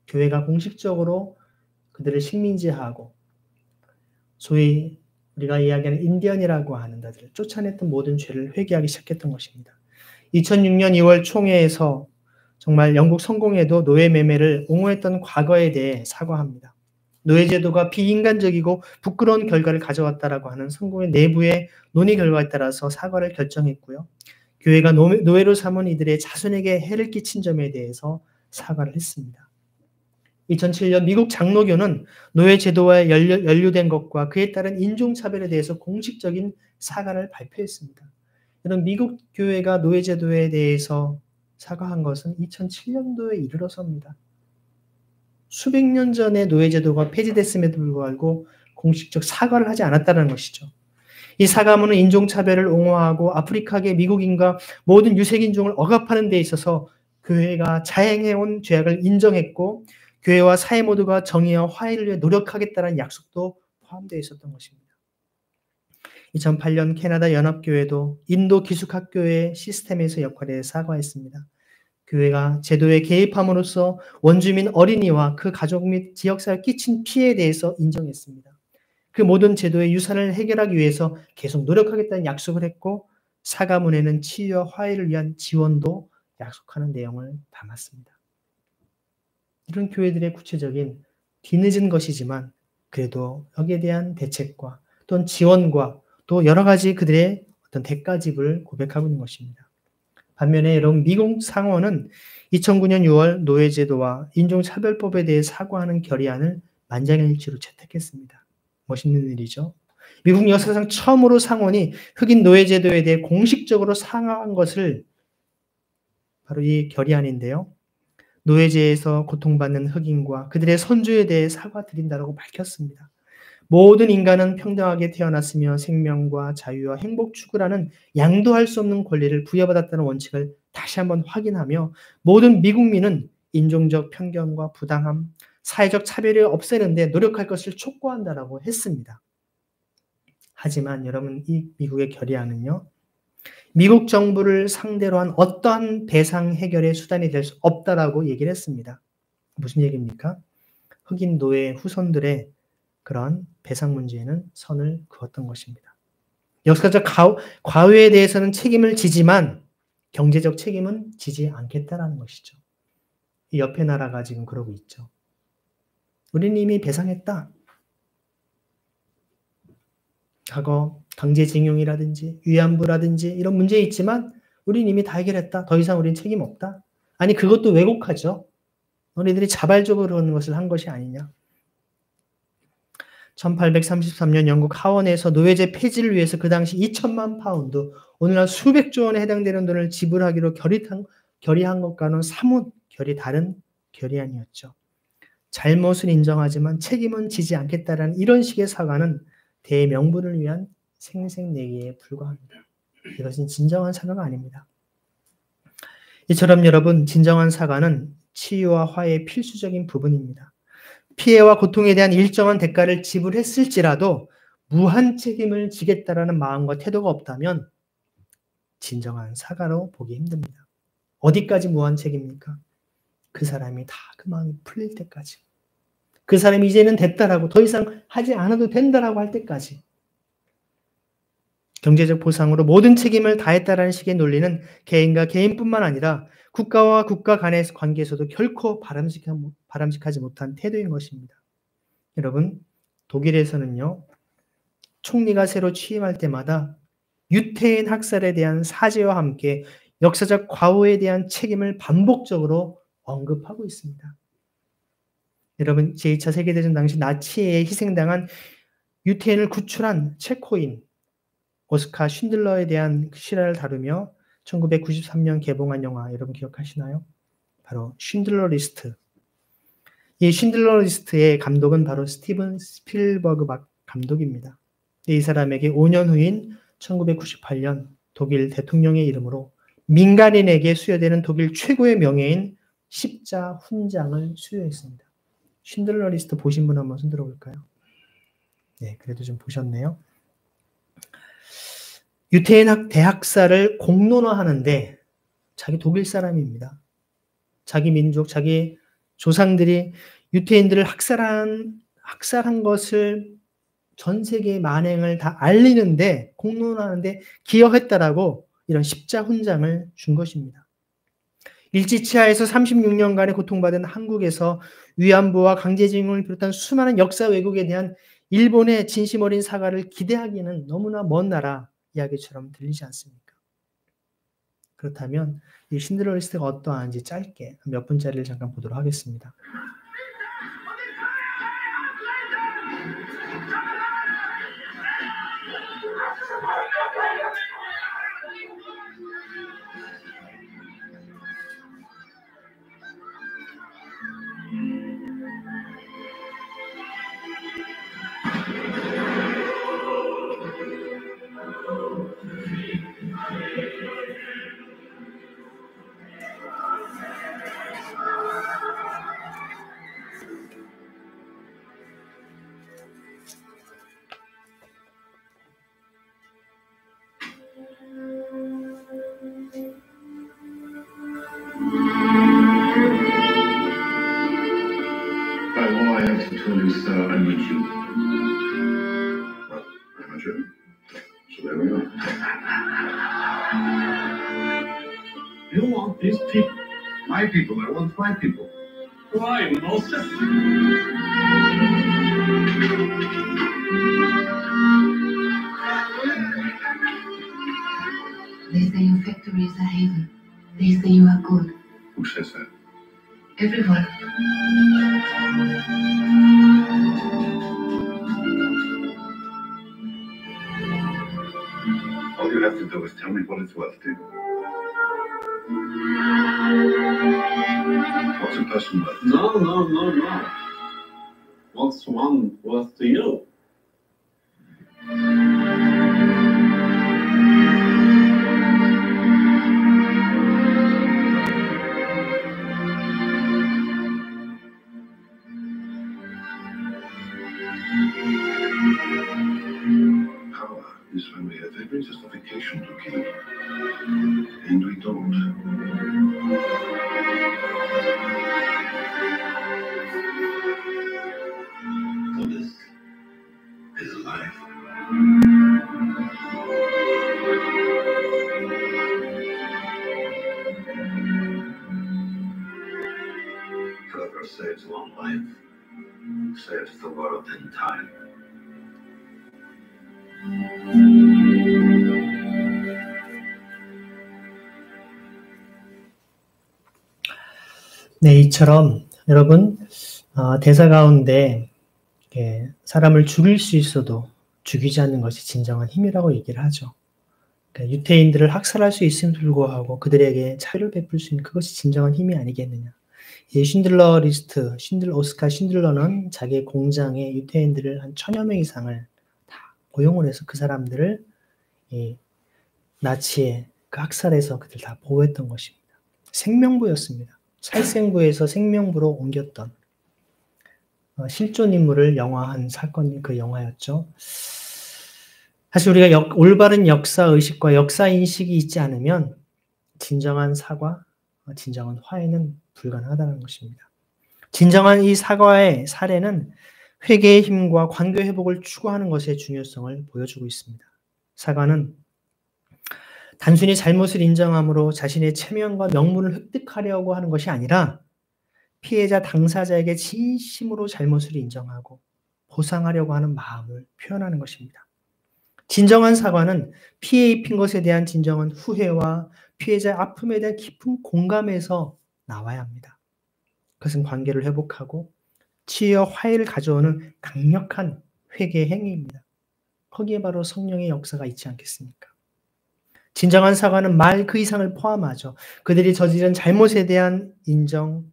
교회가 공식적으로 그들을 식민지하고 소위 우리가 이야기하는 인디언이라고 하는 자들을 쫓아냈던 모든 죄를 회개하기 시작했던 것입니다. 2006년 2월 총회에서 정말 영국 성공회도 노예 매매를 옹호했던 과거에 대해 사과합니다. 노예제도가 비인간적이고 부끄러운 결과를 가져왔다라고 하는 성공회 내부의 논의 결과에 따라서 사과를 결정했고요. 교회가 노예로 삼은 이들의 자손에게 해를 끼친 점에 대해서 사과를 했습니다. 2007년 미국 장로교는 노예제도와 연루된 것과 그에 따른 인종차별에 대해서 공식적인 사과를 발표했습니다. 이런 미국 교회가 노예제도에 대해서 사과한 것은 2007년도에 이르러서입니다. 수백 년 전에 노예제도가 폐지됐음에도 불구하고 공식적 사과를 하지 않았다는 것이죠. 이 사과문은 인종차별을 옹호하고 아프리카계 미국인과 모든 유색인종을 억압하는 데 있어서 교회가 자행해온 죄악을 인정했고 교회와 사회 모두가 정의와 화해를 위해 노력하겠다는 약속도 포함되어 있었던 것입니다. 2008년 캐나다 연합교회도 인도 기숙학교의 시스템에서 역할에 사과했습니다. 교회가 제도에 개입함으로써 원주민 어린이와 그 가족 및 지역사회에 끼친 피해에 대해서 인정했습니다. 그 모든 제도의 유산을 해결하기 위해서 계속 노력하겠다는 약속을 했고 사과문에는 치유와 화해를 위한 지원도 약속하는 내용을 담았습니다. 이런 교회들의 구체적인 뒤늦은 것이지만 그래도 여기에 대한 대책과 또는 지원과 또 여러 가지 그들의 어떤 대가집을 고백하고 있는 것입니다. 반면에 여러분 미국 상원은 2009년 6월 노예제도와 인종차별법에 대해 사과하는 결의안을 만장일치로 채택했습니다. 멋있는 일이죠. 미국 역사상 처음으로 상원이 흑인 노예제도에 대해 공식적으로 상하한 것을 바로 이 결의안인데요. 노예제에서 고통받는 흑인과 그들의 선조에 대해 사과드린다고 밝혔습니다. 모든 인간은 평등하게 태어났으며 생명과 자유와 행복 추구라는 양도할 수 없는 권리를 부여받았다는 원칙을 다시 한번 확인하며 모든 미국민은 인종적 편견과 부당함, 사회적 차별을 없애는데 노력할 것을 촉구한다라고 했습니다. 하지만 여러분 이 미국의 결의안은요. 미국 정부를 상대로 한 어떠한 배상 해결의 수단이 될 수 없다라고 얘기를 했습니다. 무슨 얘기입니까? 흑인 노예 후손들의 그런 배상 문제에는 선을 그었던 것입니다. 역사적 과오에 대해서는 책임을 지지만 경제적 책임은 지지 않겠다라는 것이죠. 이 옆에 나라가 지금 그러고 있죠. 우리는 이미 배상했다. 과거 강제징용이라든지 위안부라든지 이런 문제 있지만 우리는 이미 다 해결했다. 더 이상 우리는 책임 없다. 아니 그것도 왜곡하죠. 너희들이 자발적으로 그런 것을 한 것이 아니냐. 1833년 영국 하원에서 노예제 폐지를 위해서 그 당시 2천만 파운드, 오늘날 수백조 원에 해당되는 돈을 지불하기로 결의한 것과는 사뭇 결이 다른 결의안이었죠. 잘못은 인정하지만 책임은 지지 않겠다라는 이런 식의 사과는 대명분을 위한 생색내기에 불과합니다. 이것은 진정한 사과가 아닙니다. 이처럼 여러분 진정한 사과는 치유와 화해의 필수적인 부분입니다. 피해와 고통에 대한 일정한 대가를 지불했을지라도 무한 책임을 지겠다라는 마음과 태도가 없다면 진정한 사과로 보기 힘듭니다. 어디까지 무한 책임입니까? 그 사람이 다 그 마음이 풀릴 때까지. 그 사람이 이제는 됐다라고 더 이상 하지 않아도 된다라고 할 때까지. 경제적 보상으로 모든 책임을 다했다라는 식의 논리는 개인과 개인뿐만 아니라 국가와 국가 간의 관계에서도 결코 바람직하지 못한 태도인 것입니다. 여러분, 독일에서는요, 총리가 새로 취임할 때마다 유태인 학살에 대한 사죄와 함께 역사적 과오에 대한 책임을 반복적으로 언급하고 있습니다. 여러분, 제2차 세계대전 당시 나치에 희생당한 유태인을 구출한 체코인, 오스카 쉰들러에 대한 실화를 다루며 1993년 개봉한 영화 여러분 기억하시나요? 바로 쉰들러 리스트. 이 쉰들러 리스트의 감독은 바로 스티븐 스필버그 감독입니다. 이 사람에게 5년 후인 1998년 독일 대통령의 이름으로 민간인에게 수여되는 독일 최고의 명예인 십자 훈장을 수여했습니다. 쉰들러 리스트 보신 분 한번 손 들어볼까요? 네, 그래도 좀 보셨네요. 유태인 대학살을 공론화하는데 자기 독일 사람입니다. 자기 민족, 자기 조상들이 유태인들을 학살한 것을 전 세계의 만행을 다 알리는데 공론화하는데 기여했다라고 이런 십자 훈장을 준 것입니다. 일제치하에서 36년간의 고통받은 한국에서 위안부와 강제징용을 비롯한 수많은 역사 왜곡에 대한 일본의 진심 어린 사과를 기대하기는 너무나 먼 나라 이야기처럼 들리지 않습니까? 그렇다면 이 쉰들러 리스트가 어떠한지 짧게 몇 분짜리를 잠깐 보도록 하겠습니다. By law, I have to tell you, sir, I'm a Jew. Well, I'm a Jew. So there we are. You want these people. My people. I want my people. Why, Moses? They say your factory is a haven. They say you are good. Who says that? Everyone. All you have to do is tell me what it's worth to you. What's a person worth? No. What's one worth to you? Power is when we have every justification to kill. And we don't. So this is life. Whoever saves one life saves the world in time. 네, 이처럼 여러분 대사 가운데 사람을 죽일 수 있어도 죽이지 않는 것이 진정한 힘이라고 얘기를 하죠. 그러니까 유태인들을 학살할 수 있음에도 불구하고 그들에게 차유를 베풀 수 있는 그것이 진정한 힘이 아니겠느냐. 이 쉰들러 리스트, 오스카 쉰들러는 자기 공장에 유태인들을 한 1000여 명 이상을 다 고용을 해서 그 사람들을 이 나치의 그 학살에서 그들 다 보호했던 것입니다. 생명부였습니다. 살생부에서 생명부로 옮겼던 실존 인물을 영화한 사건이 그 영화였죠. 사실 우리가 올바른 역사 의식과 역사 인식이 있지 않으면 진정한 사과, 진정한 화해는 불가능하다는 것입니다. 진정한 이 사과의 사례는 회개의 힘과 관계 회복을 추구하는 것의 중요성을 보여주고 있습니다. 사과는 단순히 잘못을 인정함으로 자신의 체면과 명분을 획득하려고 하는 것이 아니라 피해자 당사자에게 진심으로 잘못을 인정하고 보상하려고 하는 마음을 표현하는 것입니다. 진정한 사과는 피해 입힌 것에 대한 진정한 후회와 피해자의 아픔에 대한 깊은 공감에서 나와야 합니다. 그것은 관계를 회복하고 치유와 화해를 가져오는 강력한 회개의 행위입니다. 거기에 바로 성령의 역사가 있지 않겠습니까? 진정한 사과는 말 그 이상을 포함하죠. 그들이 저지른 잘못에 대한 인정,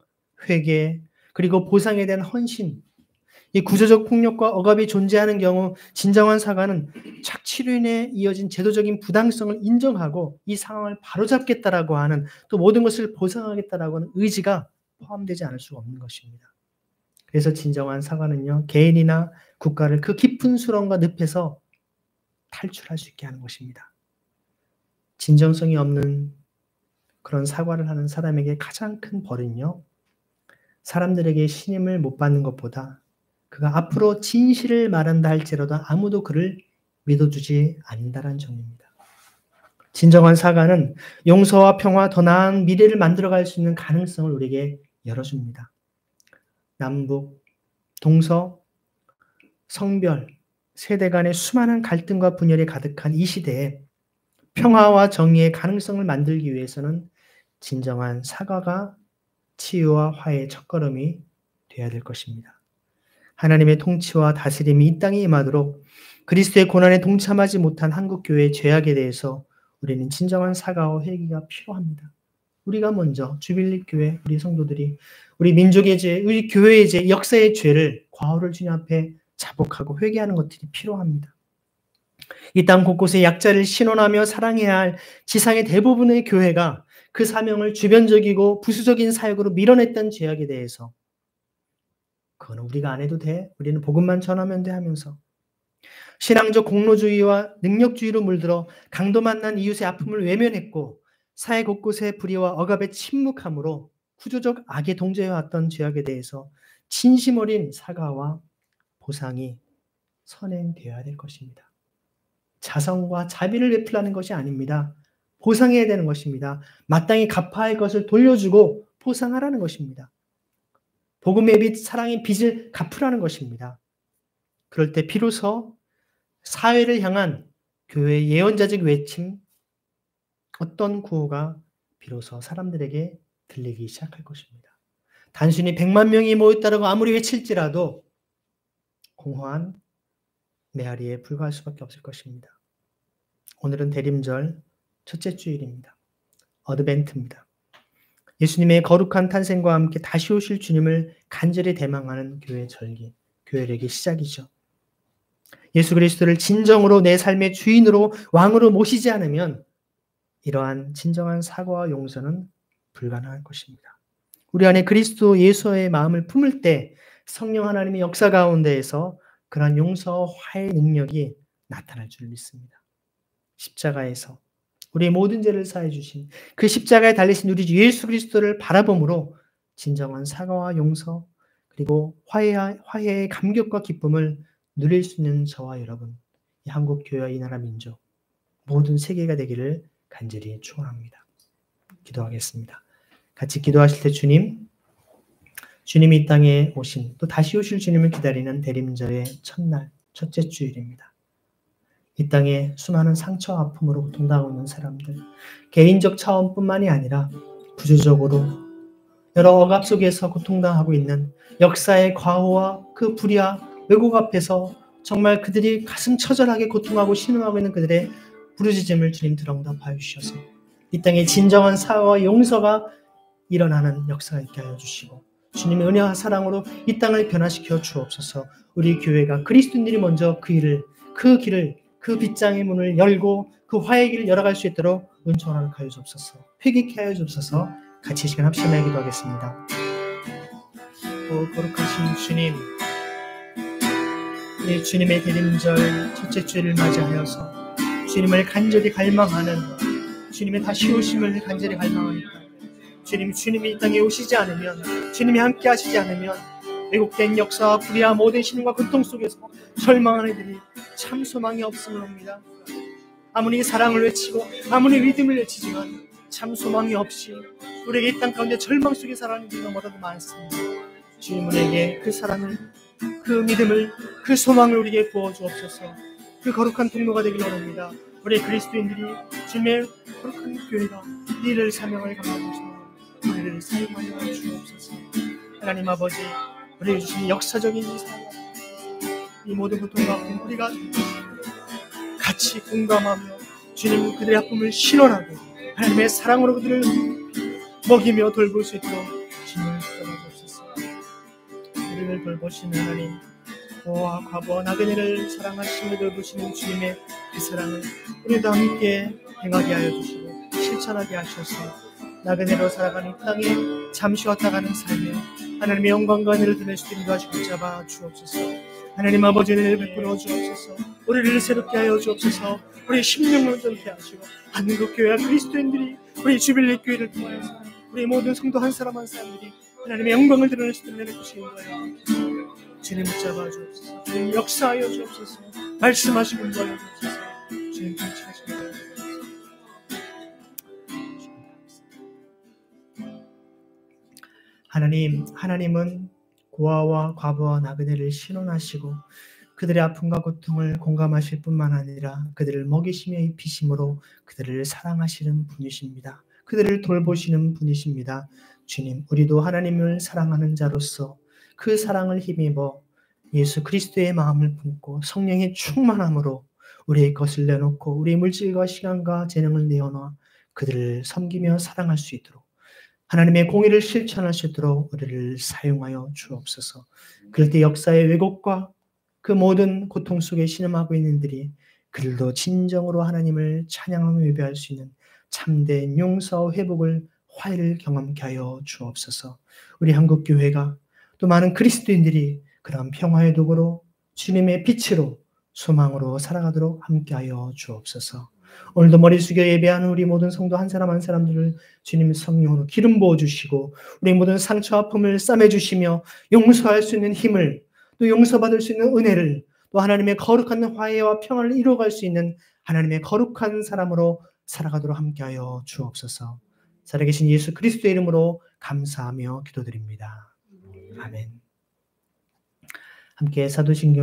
회개, 그리고 보상에 대한 헌신, 이 구조적 폭력과 억압이 존재하는 경우 진정한 사과는 착취로 인해 이어진 제도적인 부당성을 인정하고 이 상황을 바로잡겠다라고 하는, 또 모든 것을 보상하겠다라고 하는 의지가 포함되지 않을 수가 없는 것입니다. 그래서 진정한 사과는요, 개인이나 국가를 그 깊은 수렁과 늪에서 탈출할 수 있게 하는 것입니다. 진정성이 없는 그런 사과를 하는 사람에게 가장 큰 벌은요, 사람들에게 신임을 못 받는 것보다 그가 앞으로 진실을 말한다 할지라도 아무도 그를 믿어주지 않는다는 점입니다. 진정한 사과는 용서와 평화, 더 나은 미래를 만들어갈 수 있는 가능성을 우리에게 열어줍니다. 남북, 동서, 성별, 세대 간의 수많은 갈등과 분열이 가득한 이 시대에 평화와 정의의 가능성을 만들기 위해서는 진정한 사과가 치유와 화해의 첫걸음이 되어야 될 것입니다. 하나님의 통치와 다스림이 이 땅에 임하도록 그리스도의 고난에 동참하지 못한 한국교회의 죄악에 대해서 우리는 진정한 사과와 회개가 필요합니다. 우리가 먼저 주빌리 교회, 우리 성도들이 우리 민족의 죄, 우리 교회의 죄, 역사의 죄를 과오를 주님 앞에 자복하고 회개하는 것들이 필요합니다. 이 땅 곳곳에 약자를 신원하며 사랑해야 할 지상의 대부분의 교회가 그 사명을 주변적이고 부수적인 사역으로 밀어냈던 죄악에 대해서 그거는 우리가 안 해도 돼, 우리는 복음만 전하면 돼 하면서 신앙적 공로주의와 능력주의로 물들어 강도 만난 이웃의 아픔을 외면했고 사회 곳곳의 불의와 억압에 침묵함으로 구조적 악에 동조해왔던 죄악에 대해서 진심 어린 사과와 보상이 선행되어야 될 것입니다. 자성과 자비를 베풀라는 것이 아닙니다. 보상해야 되는 것입니다. 마땅히 갚아야 할 것을 돌려주고 보상하라는 것입니다. 복음의 빛, 사랑의 빚을 갚으라는 것입니다. 그럴 때 비로소 사회를 향한 교회의 예언자적 외침, 어떤 구호가 비로소 사람들에게 들리기 시작할 것입니다. 단순히 100만 명이 모였다고 아무리 외칠지라도 공허한 메아리에 불과할 수밖에 없을 것입니다. 오늘은 대림절 첫째 주일입니다. 어드벤트입니다. 예수님의 거룩한 탄생과 함께 다시 오실 주님을 간절히 대망하는 교회 절기, 교회력의 시작이죠. 예수 그리스도를 진정으로 내 삶의 주인으로 왕으로 모시지 않으면 이러한 진정한 사과와 용서는 불가능할 것입니다. 우리 안에 그리스도 예수의 마음을 품을 때 성령 하나님의 역사 가운데에서 그러한 용서와 화해의 능력이 나타날 줄 믿습니다. 십자가에서 우리의 모든 죄를 사해 주신 그 십자가에 달리신 우리 주 예수 그리스도를 바라봄으로 진정한 사과와 용서 그리고 화해의 감격과 기쁨을 누릴 수 있는 저와 여러분, 이 한국 교회와 이 나라 민족, 모든 세계가 되기를 간절히 축원합니다. 기도하겠습니다. 같이 기도하실 때 주님이 이 땅에 오신, 또 다시 오실 주님을 기다리는 대림절의 첫날, 첫째 주일입니다. 이 땅에 수많은 상처와 아픔으로 고통당하고 있는 사람들, 개인적 차원뿐만이 아니라 구조적으로 여러 억압 속에서 고통당하고 있는 역사의 과오와 그 불의와 왜곡 앞에서 정말 그들이 가슴 처절하게 고통하고 신음하고 있는 그들의 부르짖음을 주님 들어 응답하여 주셔서 이 땅에 진정한 사과와 용서가 일어나는 역사가 있게 하여 주시고 주님의 은혜와 사랑으로 이 땅을 변화시켜 주옵소서. 우리 교회가 그리스도인들이 먼저 그 길을 그 빗장의 문을 열고 그 화해의 길을 열어갈 수 있도록 은총을 하여 주옵소서. 회개케 하여 주옵소서. 같이 시간 합심하여 기도하겠습니다. 거룩하신 주님, 우리 주님의 대림절 첫째 주일을 맞이하여서 주님을 간절히 갈망하는, 주님의 다시 오심을 간절히 갈망하니까 주님이 이 땅에 오시지 않으면, 주님이 함께 하시지 않으면 왜곡된 역사와 불의와 모든 신과 고통 속에서 절망하는 이들이 참 소망이 없음을 옵니다. 아무리 사랑을 외치고 아무리 믿음을 외치지만 참 소망이 없이 우리에게 이 땅 가운데 절망 속에 살아가는 이들이 너무나도 많습니다. 주님 우리에게 그 사랑을, 그 믿음을, 그 소망을 우리에게 부어주옵소서. 그 거룩한 통로가 되길 원합니다. 우리 그리스도인들이 주님의 거룩한 교회가 이를 사명을 감당하시는 우리를 사용하여 주옵소서. 하나님 아버지, 우리에게 주신 역사적인 사랑, 이 모든 고통 가운데 우리가 같이 공감하며 주님 그들의 아픔을 신원하고 하나님의 사랑으로 그들을 먹이며 돌볼 수 있도록 주님을 도와주옵소서. 우리를 돌보시는 하나님, 고아와 과부와 나그네를 사랑하시며 돌보시는 주님의 그 사랑을 우리도 함께 행하게 하여 주시고 실천하게 하셔서 나그네로 살아가는 이 땅에 잠시 왔다 가는 삶에 하나님의 영광과 은혜를 드릴 수 있는 것을 붙잡아 주옵소서. 하나님 아버지 은혜를 베풀어 주옵소서. 우리를 새롭게 하여 주옵소서. 우리 심령을 전케 하시고 한국교회와 그리스도인들이 우리 주빌리 교회를 통하여서 우리 모든 성도 한 사람 한 사람들이 하나님의 영광을 드러낼 수 있는 은혜를 주시는 거예요. 주님 붙잡아 주옵소서. 주님 역사하여 주옵소서. 말씀하시는 거예요 주옵소서. 주님 통치하시는 거예요 주옵소서. 하나님은 고아와 과부와 나그네를 신원하시고 그들의 아픔과 고통을 공감하실 뿐만 아니라 그들을 먹이시며 입히심으로 그들을 사랑하시는 분이십니다. 그들을 돌보시는 분이십니다. 주님, 우리도 하나님을 사랑하는 자로서 그 사랑을 힘입어 예수 그리스도의 마음을 품고 성령의 충만함으로 우리의 것을 내놓고 우리의 물질과 시간과 재능을 내어놓아 그들을 섬기며 사랑할 수 있도록 하나님의 공의를 실천할 수 있도록 우리를 사용하여 주옵소서. 그럴 때 역사의 왜곡과 그 모든 고통 속에 신음하고 있는 이들이 그들도 진정으로 하나님을 찬양하며 예배할 수 있는 참된 용서와 회복을 화해를 경험케 하여 주옵소서. 우리 한국교회가 또 많은 그리스도인들이 그런 평화의 도구로 주님의 빛으로 소망으로 살아가도록 함께하여 주옵소서. 오늘도 머리 숙여 예배하는 우리 모든 성도 한 사람 한 사람들을 주님의 성령으로 기름 부어주시고 우리 모든 상처 아픔을 싸매주시며 용서할 수 있는 힘을 또 용서받을 수 있는 은혜를 또 하나님의 거룩한 화해와 평화를 이루어갈 수 있는 하나님의 거룩한 사람으로 살아가도록 함께하여 주옵소서. 살아계신 예수 그리스도의 이름으로 감사하며 기도드립니다. 아멘. 함께 사도신경